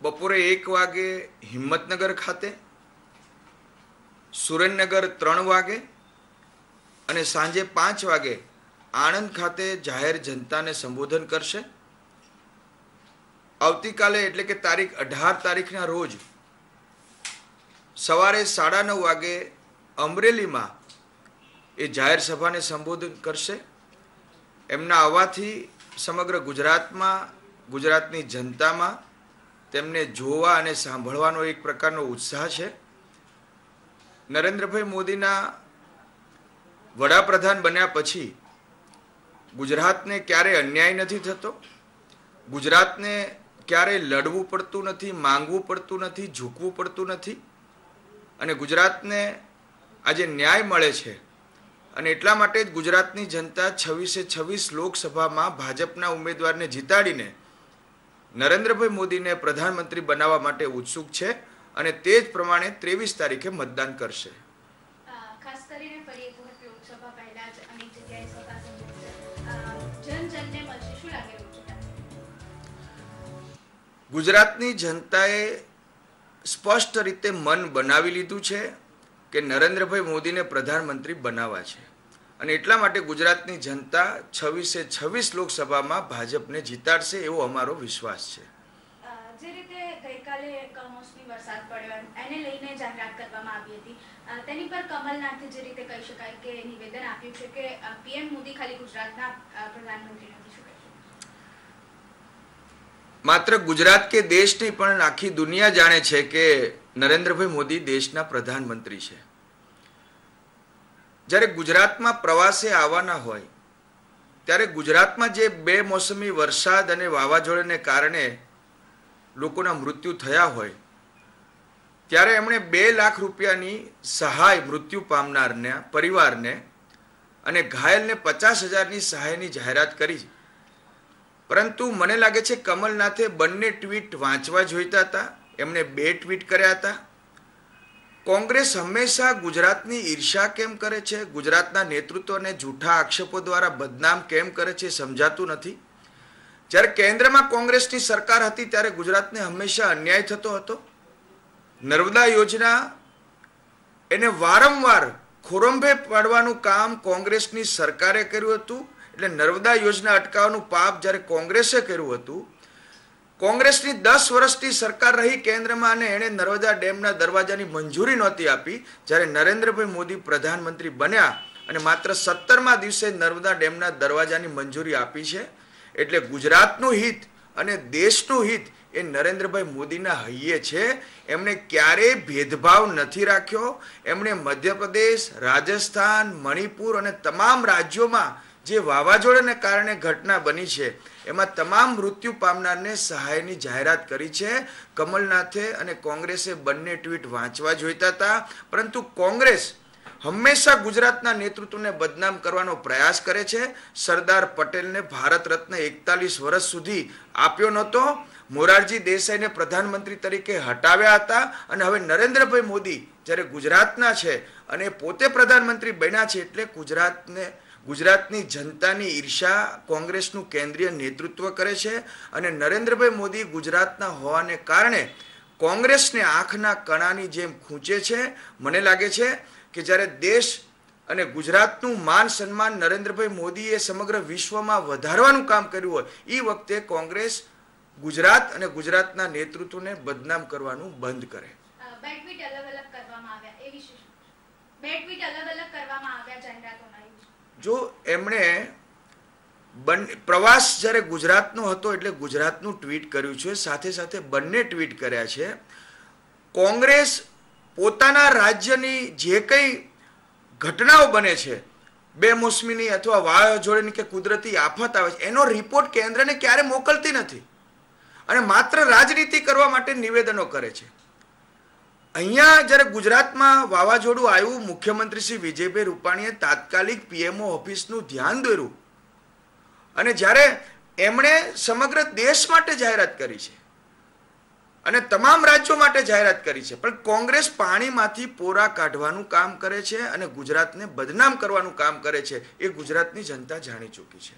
બપોરે 1 વાગે હિંમતનગર ખાતે, સુરેન્દ્રનગર 3 વાગે અને સાંજે 5 વાગે આણંદ ખાતે જાહેર જનતાને સંબોધન કરશે. આવતીકાલે એટલે કે તારીખ 18 તારીખના રોજ સવારે 9:30 વાગે અમરેલીમાં એ જાહેર સભાને સંબોધન કરશે. એમના આવવાથી સમગ્ર ગુજરાતમાં, ગુજરાતની જનતામાં તેમને જોવા અને સાંભળવાનો એક પ્રકારનો ઉત્સાહ છે. નરેન્દ્રભાઈ મોદીના વડાપ્રધાન બન્યા પછી ગુજરાતને ક્યારેય અન્યાય નથી થતો, ગુજરાતને ક્યારેય લડવું પડતું નથી, માંગવું પડતું નથી, ઝૂકવું પડતું નથી અને ગુજરાતને આજે ન્યાય મળે છે. અને એટલા માટે જ ગુજરાતની જનતા 26 લોકસભામાં ભાજપના ઉમેદવારને જીતાડીને નરેન્દ્રભાઈ મોદીને પ્રધાનમંત્રી બનાવવા માટે ઉત્સુક છે અને તે જ પ્રમાણે 23 તારીખે મતદાન કરશે. ખાસ કરીને ફરી એક વખત લોકસભા પહેલા જ અનેક જગ્યાએ સભા સંબોધન જનજનને મળશે, શું લાગે રહ્યું છે? ગુજરાતની જનતાએ સ્પષ્ટ રીતે મન બનાવી લીધું છે કે નરેન્દ્રભાઈ મોદીને પ્રધાનમંત્રી બનાવવા છે અને એટલા માટે ગુજરાતની જનતા 26 લોકસભામાં ભાજપને જીતાડશે એવો અમારો વિશ્વાસ છે. જે રીતે ગઈકાલે કમોસમી વરસાદ પડ્યો એને લઈને જાહેરાત કરવામાં આવી હતી, તેની પર કમલનાથે જે રીતે કહી શકાય કે નિવેદન આપ્યું છે કે પીએમ મોદી ખાલી ગુજરાતના પ્રધાનમંત્રી નથી. શું કહેશો? માત્ર ગુજરાત કે દેશ નહીં પણ આખી દુનિયા જાણે છે કે નરેન્દ્રભાઈ મોદી દેશના પ્રધાનમંત્રી છે. જ્યારે ગુજરાતમાં પ્રવાસે આવવાના હોય ત્યારે ગુજરાતમાં જે બેમોસમી વરસાદ અને વાવાઝોડાને કારણે લોકોના મૃત્યુ થયા હોય ત્યારે એમણે 2 લાખ રૂપિયાની સહાય મૃત્યુ પામનારના પરિવારને અને ઘાયલને 50,000ની સહાયની જાહેરાત કરી. પરંતુ મને લાગે છે કમલનાથે બંને ટ્વીટ વાંચવા જોઈતા હતા. એમણે 2 ટ્વીટ કર્યા હતા. કોંગ્રેસ હંમેશા ગુજરાતની ઈર્ષા કેમ કરે છે, ગુજરાતના નેતૃત્વને જૂઠા આક્ષેપો દ્વારા બદનામ કેમ કરે છે સમજાતું નથી. જ્યારે કેન્દ્રમાં કોંગ્રેસની સરકાર હતી ત્યારે ગુજરાતને હંમેશા અન્યાય થતો હતો. નર્મદા યોજના એને વારંવાર ખોરંભે પાડવાનું કામ કોંગ્રેસની સરકારે કર્યું હતું. એટલે નર્મદા યોજના અટકાવવાનું પાપ જ્યારે કોંગ્રેસે કર્યું હતું, કોંગ્રેસની 10 વર્ષની સરકાર રહી કેન્દ્રમાં અને એણે નર્મદા ડેમના દરવાજાની મંજૂરી નહોતી આપી. જ્યારે નરેન્દ્રભાઈ મોદી પ્રધાનમંત્રી બન્યા અને માત્ર 17મા દિવસે નર્મદા ડેમના દરવાજાની મંજૂરી આપી છે. એટલે ગુજરાતનું હિત અને દેશનું હિત એ નરેન્દ્રભાઈ મોદીના હૈયે છે. એમણે ક્યારેય ભેદભાવ નથી રાખ્યો. એમણે મધ્યપ્રદેશ, રાજસ્થાન, મણિપુર અને તમામ રાજ્યોમાં જે વાવાઝોડાને કારણે ઘટના બની છે એમાં તમામ મૃત્યુ પામનારને સહાયની જાહેરાત કરી છે. કમલનાથે અને કોંગ્રેસે બંને ટ્વીટ વાંચવા જોઈતા હતા, પરંતુ કોંગ્રેસ હંમેશા ગુજરાતના નેતૃત્વને બદનામ કરવાનો પ્રયાસ કરે છે. સરદાર પટેલને ભારત રત્ન 41 વર્ષ સુધી આપ્યો નહોતો, મોરારજી દેસાઈને પ્રધાનમંત્રી તરીકે હટાવ્યા હતા અને હવે નરેન્દ્રભાઈ મોદી જ્યારે ગુજરાતના છે અને પોતે પ્રધાનમંત્રી બન્યા છે એટલે ગુજરાતની જનતાની ઈર્ષા કોંગ્રેસનું કેન્દ્રીય નેતૃત્વ કરે છે અને નરેન્દ્રભાઈ મોદી ગુજરાતના હોવાને કારણે કોંગ્રેસને આંખના કણાની જેમ ખૂંચે છે. મને લાગે છે કે જ્યારે દેશ અને ગુજરાતનું માન સન્માન નરેન્દ્રભાઈ મોદીએ સમગ્ર વિશ્વમાં વધારવાનું કામ કર્યું હોય એ વખતે કોંગ્રેસ ગુજરાત અને ગુજરાતના નેતૃત્વને બદનામ કરવાનું બંધ કરે. બે ટ્વીટ અલગ અલગ કરવામાં આવ્યા એ વિશે શું? 2 ટ્વીટ અલગ અલગ કરવામાં આવ્યા જાહેરાતોના. જો એમણે પ્રવાસ જ્યારે ગુજરાતનો હતો એટલે ગુજરાતનું ટ્વીટ કર્યું છે, સાથે સાથે બંને ટ્વીટ કર્યા છે. કોંગ્રેસ પોતાના રાજ્યની જે કંઈ ઘટનાઓ બને છે, બેમોસમીની અથવા વાવાઝોડાની કે કુદરતી આફત આવે છે, એનો રિપોર્ટ કેન્દ્રને ક્યારે મોકલતી નથી અને માત્ર રાજનીતિ કરવા માટે નિવેદનો કરે છે. અહીંયા જ્યારે ગુજરાતમાં વાવાઝોડું આવ્યું, મુખ્યમંત્રી શ્રી વિજયભાઈ રૂપાણીએ તાત્કાલિક પીએમઓ ઓફિસનું ધ્યાન દોર્યું અને જ્યારે એમણે સમગ્ર દેશ માટે જાહેરાત કરી છે અને તમામ રાજ્યો માટે જાહેરાત કરી છે, પણ કોંગ્રેસ પાણીમાંથી પોરા કાઢવાનું કામ કરે છે અને ગુજરાતને બદનામ કરવાનું કામ કરે છે. એ ગુજરાતની જનતા જાણી ચૂકી છે.